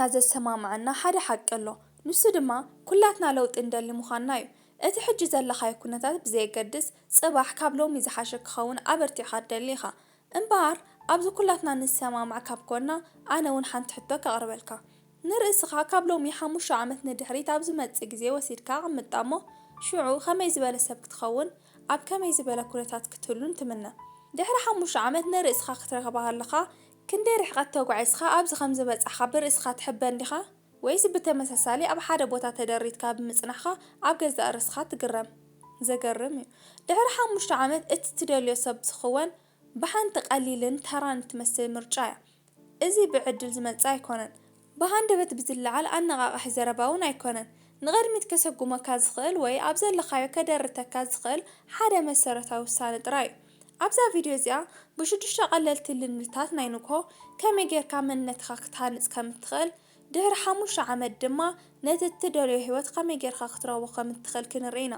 ኩላትና ዘሰማምዓና ሓደ ሓቂ ኣሎ ንሱ ድማ ኩላትና ለውጢ እንደሊ ምዃንና እዩ እቲ ሕጂ ዘለኻዮ ኩነታት ብዘይገድስ ጽባሕ ካብ ሎሚ ዝሓሸ ክኸውን ኣበርቲዕኻ ትደሊ ኢኻ እምበር ኣብዚ ኩላትና ንሰማምዕ ካብ ኮና ኣነ እውን ሓንቲ ሕቶ ከቕርበልካ ንርእስኻ ካብ ሎሚ 5 ዓመት ንድሕሪት ኣብ ዝመጽእ ግዜ ወሲድካ ቅምጣ እሞ ሽዑ ከመይ ዝበለ ሰብ ክትኸውን ኣብ ከመይ ዝበለ ኩነታት ክትህሉን ትምነ ድሕሪ 5 ዓመት ንርእስኻ ክትረኽባ ኣለኻ ክንደይ ርሕቀት ተጓዒዝካ ኣብዚ ከም ዝበፅሕኻ ብርእስኻ ትሕበን ዲኻ ወይስ ብተመሳሳሊ ኣብ ሓደ ቦታ ተደሪትካ ብምጽናሕኻ ኣብ ገዛእ ርእስኻ ትግረም ዘገርም እዩ ድሕሪ 5 ዓመት እቲ ትደልዮ ሰብ ዝኸውን ብሓንቲ ቀሊልን ተራን ትመስል ምርጫ እያ እዚ ብዕድል ዝመጽእ ኣይኮነን ብሃንደበት ብዝለዓል ኣነቓቓሒ ዘረባ እውን ኣይኮነን ንቕድሚት ከሰጉመካ ዝኽእል ወይ ኣብ ዘለኻዮ ከደርተካ ዝኽእል ሓደ መሰረታዊ ውሳነ ጥራይ እዩ ኣብዛ ቪድዮ እዚኣ ብ6 ቀለልቲ ልምድታት ናይ ንግሆ ከመይ ጌርካ መንነትካ ክትሃንጽ ከም እትኽእል ድሕሪ 5 ዓመት ድማ ነቲ እትደልዮ ህይወት ከመይ ጌርካ ክትረኽቦ ከም እትኽእል ክንርኢ ኢና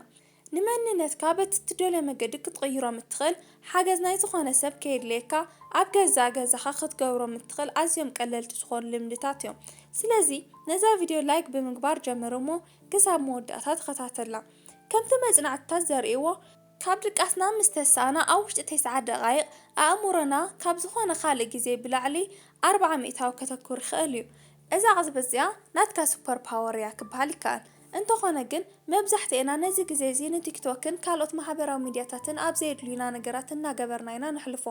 ንመንነትካ በቲ እትደልዮ መንገዲ ክትቕይሮም እትኽእል ሓገዝ ናይ ዝኾነ ሰብ ከየድልየካ ኣብ ገዛኻ ክትገብሮም እትኽእል ኣዝዮም ቀለልቲ ዝኾኑ ልምድታት እዮም ስለዚ ነዛ ቪድዮ ላይክ ብምግባር ጀምሩ እሞ ክሳብ መወዳእታ ተኸታተላ ከምቲ መጽናዕትታት ዘርእይዎ ካብ ድቃስና ምስ ተሳኣና ኣብ ውሽጢ 9 ደቓይቕ ኣእምሮና ካብ ዝኾነ ካልእ ግዜ ብላዕሊ 40 ሚእታዊ ከተኩር ይኽእል እዩ እዛ ቅጽበት እዚኣ ናትካ ሱፐር ፓወር እያ ክበሃል ይከኣል እንተኾነ ግን መብዛሕትኤና ነዚ ግዜ እዚ ንቲክቶክን ካልኦት ማሕበራዊ ሚድያታትን ኣብ ዘየድልዩና ነገራት እናገበርና ኢና ነሕልፎ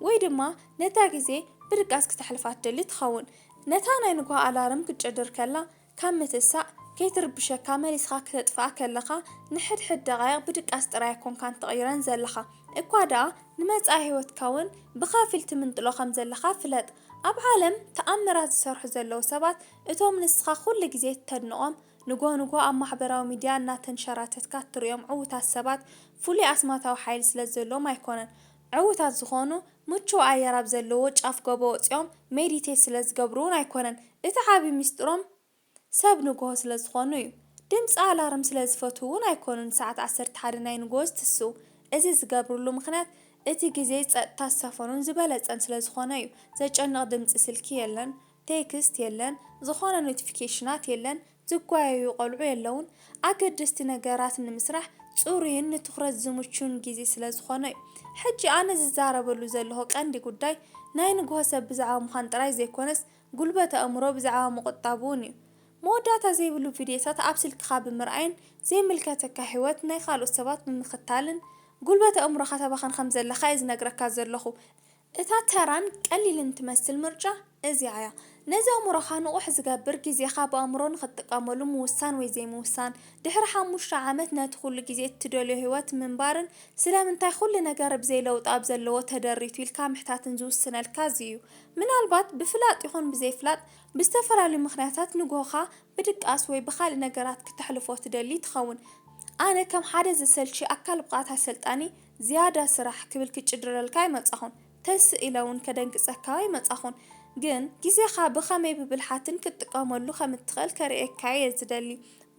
ወይ ድማ ነታ ግዜ ብድቃስ ክትሕልፋ ትደሊ ትኸውን ነታ ናይ ንግሆ ኣላርም ክትጭድር ከላ ካብ ምትሳእ ከይትርብሸካ መሊስካ ከተጥፍኣ ከለኻ ንሕድሕድ ደቓይቕ ብድቃስ ጥራይ ኮንካ ትቕይረን ዘለኻ እኳ ደኣ ንመጻኢ ህይወትካ እውን ብኸፊል ትምንጥሎ ከም ዘለኻ ፍለጥ ኣብ ዓለም ተኣምራት ዝሰርሑ ዘለዉ ሰባት እቶም ንስኻ ኩሉ ግዜ ተድንቖም ንጎ ኣብ ማሕበራዊ ሚድያ እናተንሸራተትካ ትሪኦም ዕውታት ሰባት ፍሉይ ኣስማታዊ ሓይሊ ስለዘለዎም ኣይኮነን ዕውታት ዝኾኑ ምቹው ኣየር ኣብ ዘለዎ ጫፍ ጎቦ ወፂኦም ሜዲቴት ስለዝገብሩ እውን ኣይኮነን እቲ ዓብዪ ሚስጥሮም ሰብ ንግሆ ስለዝኾኑ እዩ ድምፂ ኣላርም ስለዝፈትዉ እውን ኣይኮኑን ሰዓት 11 ናይ ንግሆ ዝትስኡ እዚ ዝገብርሉ ምክንያት እቲ ግዜ ፀጥታ ዝሰፈኑን ዝበለፀን ስለዝኾነ እዩ ዘጨንቕ ድምፂ ስልኪ የለን ቴክስት የለን ዝኾነ ኖቲፊኬሽናት የለን ዝጓየዩ ቆልዑ የለውን ኣገደስቲ ነገራት ንምስራሕ ጽሩይን ንትኹረት ዝምቹን ግዜ ስለዝኾነ እዩ ሕጂ ኣነ ዝዛረበሉ ዘለኹ ቀንዲ ጉዳይ ናይ ንግሆ ሰብ ብዛዕባ ምዃን ጥራይ ዘይኮነስ ጉልበት ኣእምሮ ብዛዕባ ምቁጣብ እውን እዩ መወዳእታ ዘይብሉ ቪድዮታት ኣብ ስልክኻ ብምርኣይን ዘይምልከተካ ህይወት ናይ ካልኦት ሰባት ብምኽታልን ጉልበት ኣእምሮኻ ተባኽን ከም ዘለኻ እዩ ዝነግረካ ዘለኹ እታ ተራን ቀሊልን ትመስል ምርጫ እዚኣ እያ ነዚ ኣእምሮኻ ንቑሕ ዝገብር ግዜኻ ብኣእምሮ ንኽትጥቀመሉ ምውሳን ወይ ዘይምውሳን ድሕሪ 5 ዓመት ነቲ ኩሉ ግዜ እትደልዮ ህይወት ምንባርን ስለምንታይ ኩሉ ነገር ብዘይለውጢ ኣብ ዘለዎ ተደሪቱ ኢልካ ምሕታትን ዝውስነልካ እዩ ምናልባት ብፍላጥ ይኹን ብዘይፍላጥ ብዝተፈላለዩ ምኽንያታት ንግሆኻ ብድቃስ ወይ ብኻልእ ነገራት ክትሕልፎ ትደሊ ትኸውን ኣነ ከም ሓደ ዘሰልቺ ኣካል ብቃት ኣሰልጣኒ ዝያዳ ስራሕ ክብል ክጭድረልካ ይመጻኹን ተስኢለውን ከደንግጸካ ይመጻኹን ግን ግዜኻ ብኸመይ ብብልሓትን ክትጥቀመሉ ከም እትኽእል ከርእየካ እየ ዝደሊ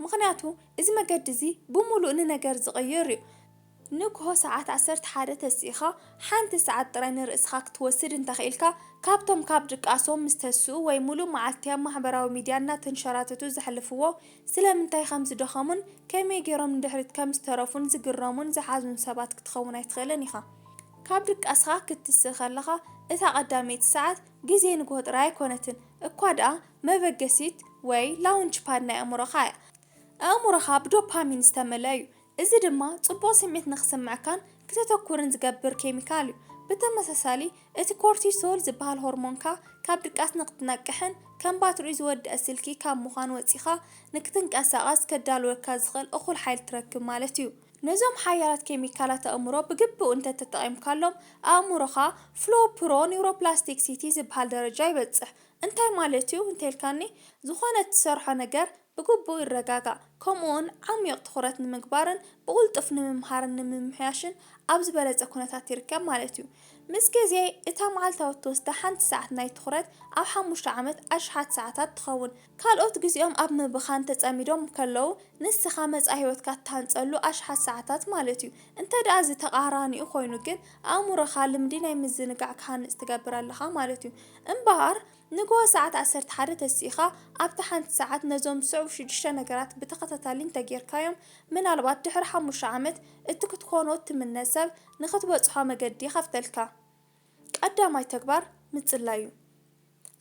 ምክንያቱ እዚ መገዲ እዚ ብሙሉእ ንነገር ዝቕይር እዩ ንግሆ ሰዓት 11 ተስኢኻ ሓንቲ ሰዓት ጥራይ ንርእስኻ ክትወስድ እንተኽኢልካ ካብቶም ካብ ድቃሶም ምስተስኡ ወይ ሙሉእ መዓልቲ ኣብ ማሕበራዊ ሚድያ እናተንሸራተቱ ዘሕልፍዎ ስለምንታይ ከም ዝደኸሙን ከመይ ገይሮም ንድሕሪት ከም ዝተረፉን ዝግረሙን ዝሓዙን ሰባት ክትኸውን ኣይትኽእልን ኢኻ ካብ ድቃስኻ ክትስእ ከለኻ እታ ቀዳመይቲ ሰዓት ግዜ ንግሆ ጥራይ ኣይኮነትን እኳ ደኣ መበገሲት ወይ ላውንች ፓድ ናይ ኣእምሮኻ እያ ኣእምሮኻ ብዶፓሚን ዝተመልአ እዩ እዚ ድማ ጽቡቕ ስምዒት ንኽስምዓካን ክተተኩርን ዝገብር ኬሚካል እዩ ብተመሳሳሊ እቲ ኮርቲሶል ዝበሃል ሆርሞንካ ካብ ድቃስ ንኽትነቅሕን ከም ባትሪ ዝወድእ ስልኪ ካብ ምዃን ወፂኻ ንክትንቀሳቐስ ከዳልወካ ዝኽእል እኹል ሓይሊ ትረክብ ማለት እዩ ነዞም ሓያላት ኬሚካላት ኣእምሮ ብግቡእ እንተተጠቒምካሎም ኣእምሮኻ ፍሎ ፕሮ ኒውሮፕላስቲክሲቲ ዝበሃል ደረጃ ይበጽሕ እንታይ ማለት እዩ እንተልካኒ ዝኾነ እትሰርሖ ነገር ብግቡእ ይረጋጋእ ከምኡውን ዓሚቕ ትኹረት ንምግባርን ብቁልጡፍ ንምምሃርን ንምምሕያሽን ኣብ ዝበለጸ ኩነታት ይርከብ ማለት እዩ ምስ ግዜ እታ መዓልታዊ እትወስዳ ሓንቲ ሰዓት ናይ ትኹረት ኣብ 5 ዓመት ኣሽሓት ሰዓታት ትኸውን ካልኦት ግዚኦም ኣብ ምብኻን ተጸሚዶም ከለዉ ንስኻ መጻኢ ህይወትካ እትሃንጸሉ ኣሽሓት ሰዓታት ማለት እዩ እንተደኣ ዝተቃራኒኡ ኮይኑ ግን ኣእምሮኻ ልምዲ ናይ ምዝንጋዕ ክሃንጽ ትገብር ኣለኻ ማለት እዩ እምበኣር ንግሆ ሰዓት 11 ተሲኻ ኣብታ ሓንቲ ሰዓት ነዞም 96 ነገራት ብተኸታታሊ እንተጌርካዮም ምናልባት ድሕሪ 5 ዓመት እቲ ክትኮኖ እትምነ ሰብ ንኽትበጽሖ መገዲ ይኸፍተልካ። ቀዳማይ ተግባር ምጽላይ እዩ።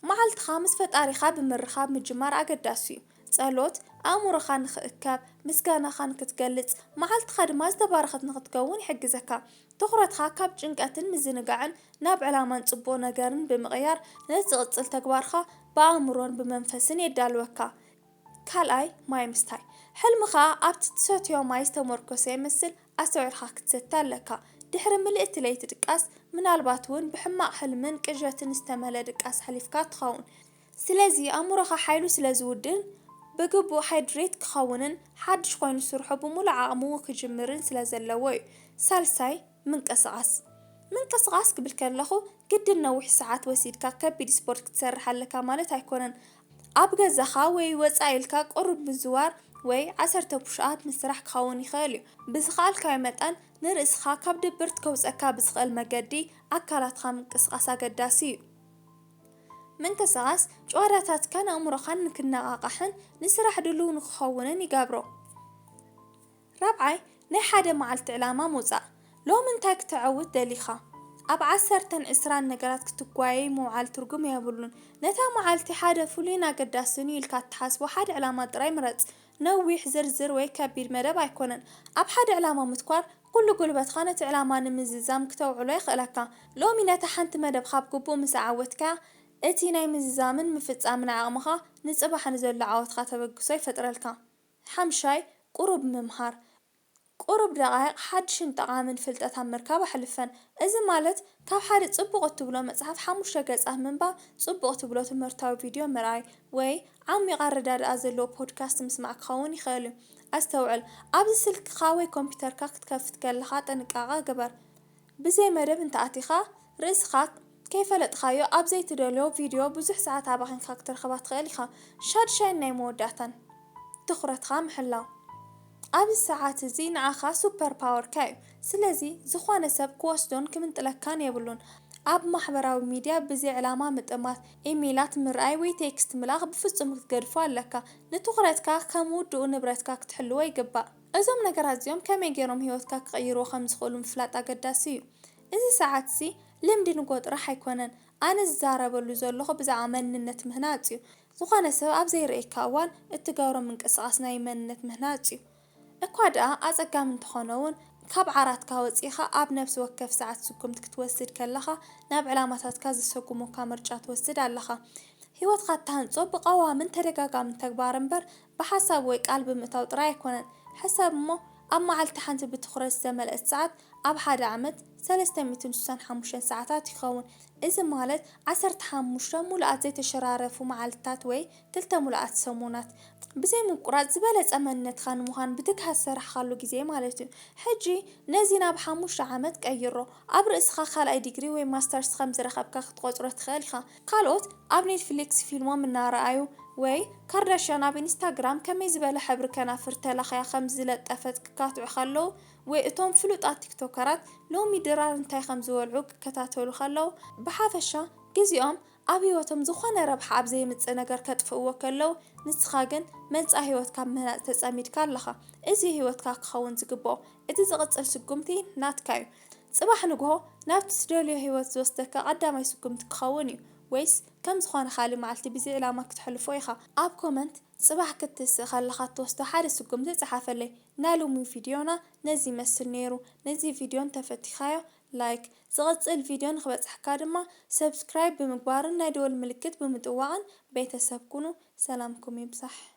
መዓልትኻ ምስ ፈጣሪኻ ብምርኻብ ምጅማር ኣገዳሲ እዩ። ጸሎት ኣእምሮኻ ንኽእከብ፣ ምስጋናኻ ንክትገልጽ፣ መዓልትኻ ድማ ዝተባረኸት ንኽትከውን ይሕግዘካ። ትኹረትካ ካብ ጭንቀትን ምዝንጋዕን ናብ ዕላማን ጽቡቕ ነገርን ብምቕያር ነቲ ዝቕጽል ተግባርካ ብኣእምሮን ብመንፈስን የዳልወካ። ካልኣይ ማይ ምስታይ። ሕልምኻ ኣብቲ ትሰትዮ ማይ ዝተመርኮሰ ይመስል ኣስተውዒልካ ክትሰቲ ኣለካ። ድሕሪ ምልእቲ ለይቲ ድቃስ ምናልባት እውን ብሕማቕ ሕልምን ቅዠትን ዝተመልአ ድቃስ ሓሊፍካ ትኸውን። ስለዚ ኣእምሮኻ ሓይሉ ስለዝውድን ብግቡእ ሃይድሬት ክኸውንን ሓድሽ ኮይኑ ስርሑ ብሙሉእ ዓቕሙ ክጅምርን ስለዘለዎ እዩ። ሳልሳይ ምንቅስቓስ። ምንቅስቓስ ክብል ከለኹ ግድን ነዊሕ ሰዓት ወሲድካ ከቢድ ስፖርት ክትሰርሕ ኣለካ ማለት ኣይኮነን። ኣብ ገዛኻ ወይ ወፃኢ ኢልካ ቁሩብ ምዝዋር ወይ 10 ፑሽኣፕ ምስራሕ ክኸውን ይኽእል እዩ። ብዝኸኣልካዮ መጠን ንርእስኻ ካብ ድብርት ከውፀካ ብዝኽእል መገዲ ኣካላትካ ምንቅስቓስ ኣገዳሲ እዩ። ምንቅስቓስ ጨዋዳታትካን ኣእምሮኻን ንክነቓቕሕን ንስራሕ ድሉው ንክኸውንን ይገብሮ። ራብዓይ ናይ ሓደ መዓልቲ ዕላማ ምውፃእ። ሎሚ እንታይ ክትዕውት ደሊኻ? ኣብ 10-20 ነገራት ክትጓየይ ምውዓል ትርጉም የብሉን። ነታ መዓልቲ ሓደ ፍሉይን ኣገዳስን ኢልካ እትሓስቦ ሓደ ዕላማ ጥራይ ምረጽ። ነዊሕ ዝርዝር ወይ ከቢድ መደብ ኣይኮነን። ኣብ ሓደ ዕላማ ምትኳር ኩሉ ጉልበትካ ነቲ ዕላማ ንምዝዛም ክተውዕሎ ይኽእለካ። ሎሚ ነታ ሓንቲ መደብ ካብ ግቡእ ምስ ዓወትካ እቲ ናይ ምዝዛምን ምፍጻምን ዓቕምኻ ንጽባሕ ንዘሎ ዓወትካ ተበግሶ ይፈጥረልካ። ሓምሻይ ቁሩብ ምምሃር። ቁሩብ ደቓይቕ ሓድሽን ጠቓምን ፍልጠታት ምርካብ ኣሕልፈን። እዚ ማለት ካብ ሓደ ጽቡቕ እትብሎ መጽሓፍ 5 ገጻት ምንባብ፣ ጽቡቕ እትብሎ ትምህርታዊ ቪድዮ ምርኣይ ወይ ዓሚቕ ኣረዳድኣ ዘለዎ ፖድካስት ምስማዕ ክኸውን ይኽእል እዩ። ኣስተውዕል፣ ኣብዚ ስልክኻ ወይ ኮምፒተርካ ክትከፍት ከለኻ ጥንቃቐ ግበር። ብዘይ መደብ እንተኣቲኻ ርእስኻ ከይፈለጥኻዮ ኣብ ዘይትደልዮ ቪድዮ ብዙሕ ሰዓት ኣባኺንካ ክትረኽባ ትኽእል ኢኻ። ሻድሻይ ናይ መወዳእታን ትኹረትካ ምሕላው። ኣብዚ ሰዓት እዚ ንዓኻ ሱፐር ፓወርካ እዩ። ስለዚ ዝኾነ ሰብ ክወስዶን ክምንጥለካን የብሉን። ኣብ ማሕበራዊ ሚድያ ብዘይ ዕላማ ምጥማት፣ ኢሜይላት ምርኣይ ወይ ቴክስት ምላኽ ብፍጹም ክትገድፎ ኣለካ። ንትኹረትካ ከም ውድኡ ንብረትካ ክትሕልዎ ይግባእ። እዞም ነገራት እዚኦም ከመይ ገይሮም ሂወትካ ክቕይርዎ ከም ዝኽእሉ ምፍላጥ ኣገዳሲ እዩ። እዚ ሰዓት እዚ ልምዲ ንጎ ጥራሕ ኣይኮነን። ኣነ ዝዛረበሉ ዘለኹ ብዛዕባ መንነት ምህናፅ እዩ። ዝኾነ ሰብ ኣብ ዘይርአየካ እዋን እትገብሮ ምንቅስቓስ ናይ መንነት ምህናፅ እዩ። እኳ ደኣ ኣጸጋሚ እንተኾነ እውን ካብ ዓራትካ ወፂኻ ኣብ ነፍሲ ወከፍ ሰዓት ስጉምቲ ክትወስድ ከለኻ ናብ ዕላማታትካ ዘሰጉሙካ ምርጫ ትወስድ ኣለኻ። ሂወትካ እትሃንጾ ብቐዋምን ተደጋጋምን ተግባር እምበር ብሓሳብ ወይ ቃል ብምእታው ጥራይ ኣይኮነን። ሕሳብ እሞ ኣብ መዓልቲ ሓንቲ ብትኹረት ዝተመልአት ሰዓት ኣብ ሓደ ዓመት 365 ሰዓታት ይኸውን። እዚ ማለት 15 ሙሉኣት ዘይተሸራረፉ መዓልትታት ወይ 2 ሙሉኣት ሰሙናት። ብዘይ ምቁራጽ ዝበለጸ መንነትካ ንምዃን ብትግሃት ዝሰርሕካሉ ግዜ ማለት እዩ። ሕጂ ነዚ ናብ 5 ዓመት ቀይሮ። ኣብ ርእስኻ ካልኣይ ዲግሪ ወይ ማስተርስ ከም ዝረኸብካ ክትቆጽሮ ትኽእል ኢኻ። ካልኦት ኣብ ኔትፍሊክስ ፊልሞም እናረኣዩ ወይ ካርዳሽያን ኣብ ኢንስታግራም ከመይ ዝበለ ሕብሪ ከናፍር ተለኸያ ከም ዝለጠፈት ክካትዑ ከለዉ ወይ እቶም ፍሉጣት ቲክቶከራት ሎሚ ድራር እንታይ ከም ዝበልዑ ክከታተሉ ከለዉ ብሓፈሻ ግዚኦም ኣብ ሂወቶም ዝኾነ ረብሓ ኣብ ዘይምጽእ ነገር ከጥፍእዎ ከለዉ ንስኻ ግን መጻኢ ሂወትካ ምህናፅ ተጸሚድካ ኣለኻ። እዚ ሂወትካ ክኸውን ዝግብኦ እቲ ዝቕጽል ስጉምቲ ናትካ እዩ። ጽባሕ ንግሆ ናብቲ ዝደልዮ ሂወት ዝወስደካ ቀዳማይ ስጉምቲ ክኸውን እዩ ወይስ ከም ዝኾነ ካሊእ መዓልቲ ብዘይ ዕላማ ክትሕልፎ ኢኻ? ኣብ ኮመንት ጽባሕ ክትስእ ከለኻ ትወስዶ ሓደ ስጉምቲ ጻሓፈለይ። ናይ ሎሚ ቪድዮና ነዚ ይመስል ነይሩ። ነዚ ቪድዮ እንተፈቲኻዮ ላይክ፣ ዝቕጽል ቪድዮ ንኽበጽሕካ ድማ ሰብስክራይብ ብምግባርን ናይ ደወል ምልክት ብምጥዋቕን ቤተሰብ ኩኑ። ሰላምኩም ይብዛሕ።